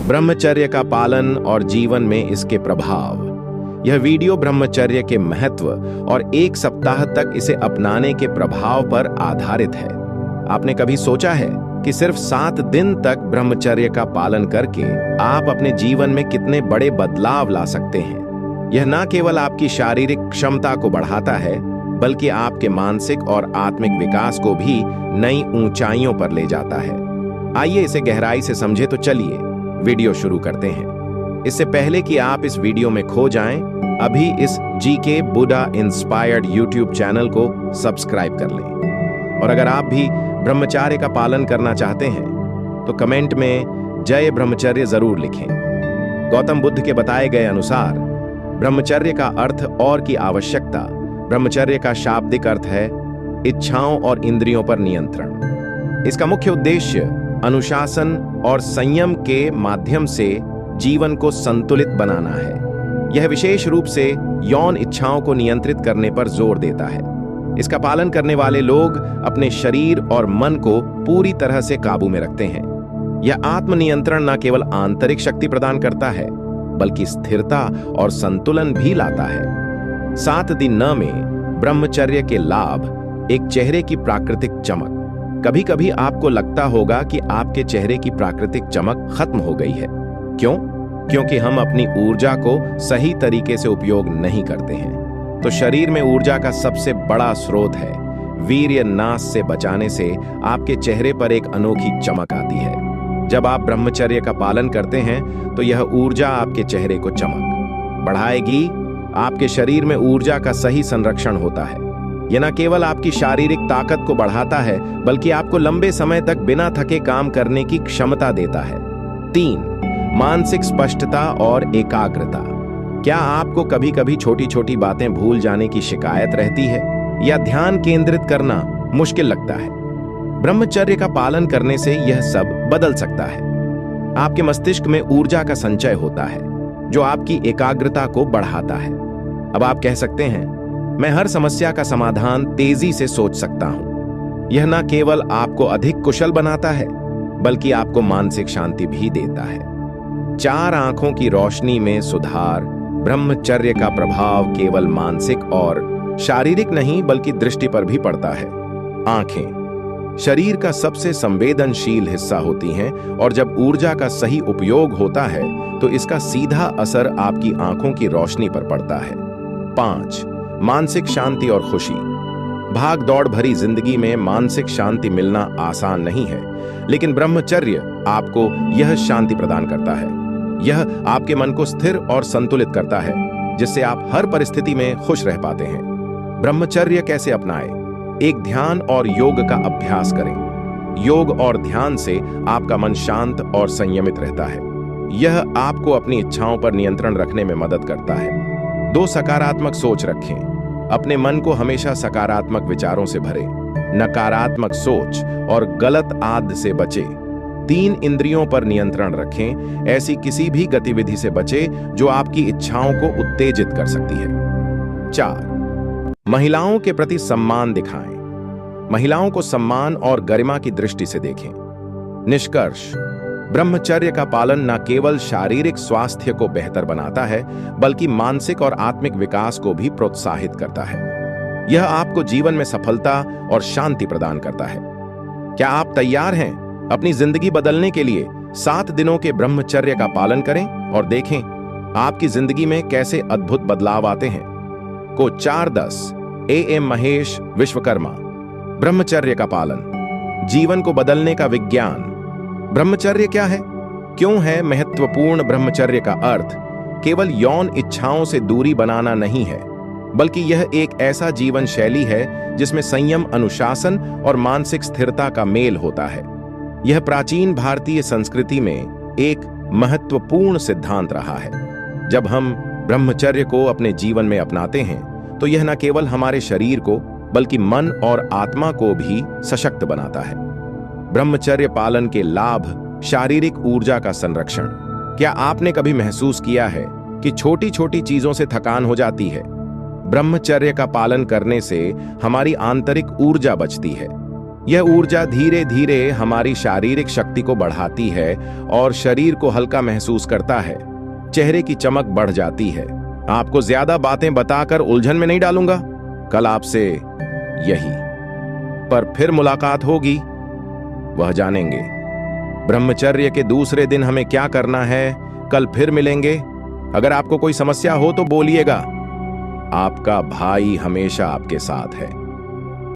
ब्रह्मचर्य का पालन और जीवन में इसके प्रभाव। यह वीडियो ब्रह्मचर्य के महत्व और एक सप्ताह तक इसे अपनाने के प्रभाव पर आधारित है। आपने कभी सोचा है कि सिर्फ 7 दिन तक ब्रह्मचर्य का पालन करके आप अपने जीवन में कितने बड़े बदलाव ला सकते हैं? यह न केवल आपकी शारीरिक क्षमता को बढ़ाता है, बल्कि आपके मानसिक और आत्मिक विकास को भी नई ऊंचाइयों पर ले जाता है। आइए इसे गहराई से समझे तो चलिए वीडियो शुरू करते हैं। इससे पहले कि आप इस वीडियो में खो जाएं, अभी इस GK Buddha inspired YouTube channel को सब्सक्राइब कर लें। और अगर आप भी ब्रह्मचर्य का पालन करना चाहते हैं तो कमेंट में जय ब्रह्मचर्य जरूर लिखें। गौतम बुद्ध के बताए गए अनुसार ब्रह्मचर्य का अर्थ और की आवश्यकता। ब्रह्मचर्य का शाब्दिक अर्थ है इच्छाओं और इंद्रियों पर नियंत्रण। इसका मुख्य उद्देश्य अनुशासन और संयम के माध्यम से जीवन को संतुलित बनाना है। यह विशेष रूप से यौन इच्छाओं को नियंत्रित करने पर जोर देता है। इसका पालन करने वाले लोग अपने शरीर और मन को पूरी तरह से काबू में रखते हैं। यह आत्मनियंत्रण न केवल आंतरिक शक्ति प्रदान करता है, बल्कि स्थिरता और संतुलन भी लाता है। 7 दिन न में ब्रह्मचर्य के लाभ। एक चेहरे की प्राकृतिक चमक। कभी कभी आपको लगता होगा कि आपके चेहरे की प्राकृतिक चमक खत्म हो गई है। क्यों? क्योंकि हम अपनी ऊर्जा को सही तरीके से उपयोग नहीं करते हैं। तो शरीर में ऊर्जा का सबसे बड़ा स्रोत है वीर्य नाश से बचाने से आपके चेहरे पर एक अनोखी चमक आती है। जब आप ब्रह्मचर्य का पालन करते हैं तो यह ऊर्जा आपके चेहरे को चमक बढ़ाएगी। आपके शरीर में ऊर्जा का सही संरक्षण होता है। यह न केवल आपकी शारीरिक ताकत को बढ़ाता है, बल्कि आपको लंबे समय तक बिना थके काम करने की क्षमता देता है। 3. मानसिक स्पष्टता और एकाग्रता। क्या आपको कभी कभी छोटी छोटी बातें भूल जाने की शिकायत रहती है या ध्यान केंद्रित करना मुश्किल लगता है? ब्रह्मचर्य का पालन करने से यह सब बदल सकता है। आपके मस्तिष्क में ऊर्जा का संचय होता है जो आपकी एकाग्रता को बढ़ाता है। अब आप कह सकते हैं, मैं हर समस्या का समाधान तेजी से सोच सकता हूं। यह न केवल आपको अधिक कुशल बनाता है, बल्कि आपको मानसिक शांति भी देता है। 4 आंखों की रोशनी में सुधार। ब्रह्मचर्य का प्रभाव केवल मानसिक और शारीरिक नहीं, बल्कि दृष्टि पर भी पड़ता है। आंखें शरीर का सबसे संवेदनशील हिस्सा होती हैं, और जब ऊर्जा का सही उपयोग होता है तो इसका सीधा असर आपकी आंखों की रोशनी पर पड़ता है। 5. मानसिक शांति और खुशी। भाग दौड़ भरी जिंदगी में मानसिक शांति मिलना आसान नहीं है, लेकिन ब्रह्मचर्य आपको यह शांति प्रदान करता है। यह आपके मन को स्थिर और संतुलित करता है, जिससे आप हर परिस्थिति में खुश रह पाते हैं। ब्रह्मचर्य कैसे अपनाएं? 1. ध्यान और योग का अभ्यास करें। योग और ध्यान से आपका मन शांत और संयमित रहता है। यह आपको अपनी इच्छाओं पर नियंत्रण रखने में मदद करता है। 2. सकारात्मक सोच रखें। अपने मन को हमेशा सकारात्मक विचारों से भरें। नकारात्मक सोच और गलत आदत से बचें। 3. इंद्रियों पर नियंत्रण रखें। ऐसी किसी भी गतिविधि से बचें जो आपकी इच्छाओं को उत्तेजित कर सकती है। 4. महिलाओं के प्रति सम्मान दिखाएं। महिलाओं को सम्मान और गरिमा की दृष्टि से देखें। निष्कर्ष, ब्रह्मचर्य का पालन न केवल शारीरिक स्वास्थ्य को बेहतर बनाता है, बल्कि मानसिक और आत्मिक विकास को भी प्रोत्साहित करता है। यह आपको जीवन में सफलता और शांति प्रदान करता है। क्या आप तैयार हैं अपनी जिंदगी बदलने के लिए? 7 दिनों के ब्रह्मचर्य का पालन करें और देखें आपकी जिंदगी में कैसे अद्भुत बदलाव आते हैं। को 4:10 AM महेश विश्वकर्मा। ब्रह्मचर्य का पालन, जीवन को बदलने का विज्ञान। ब्रह्मचर्य क्या है? क्यों है महत्वपूर्ण? ब्रह्मचर्य का अर्थ केवल यौन इच्छाओं से दूरी बनाना नहीं है, बल्कि यह एक ऐसा जीवन शैली है जिसमें संयम, अनुशासन और मानसिक स्थिरता का मेल होता है। यह प्राचीन भारतीय संस्कृति में एक महत्वपूर्ण सिद्धांत रहा है। जब हम ब्रह्मचर्य को अपने जीवन में अपनाते हैं तो यह न केवल हमारे शरीर को, बल्कि मन और आत्मा को भी सशक्त बनाता है। ब्रह्मचर्य पालन के लाभ। शारीरिक ऊर्जा का संरक्षण। क्या आपने कभी महसूस किया है कि छोटी छोटी चीजों से थकान हो जाती है? ब्रह्मचर्य का पालन करने से हमारी आंतरिक ऊर्जा बचती है। यह ऊर्जा धीरे धीरे हमारी शारीरिक शक्ति को बढ़ाती है और शरीर को हल्का महसूस करता है। चेहरे की चमक बढ़ जाती है। आपको ज्यादा बातें बताकर उलझन में नहीं डालूंगा। कल आपसे यही पर फिर मुलाकात होगी, वह जानेंगे। ब्रह्मचर्य के दूसरे दिन हमें क्या करना है, कल फिर मिलेंगे। अगर आपको कोई समस्या हो तो बोलिएगा। आपका भाई हमेशा आपके साथ है।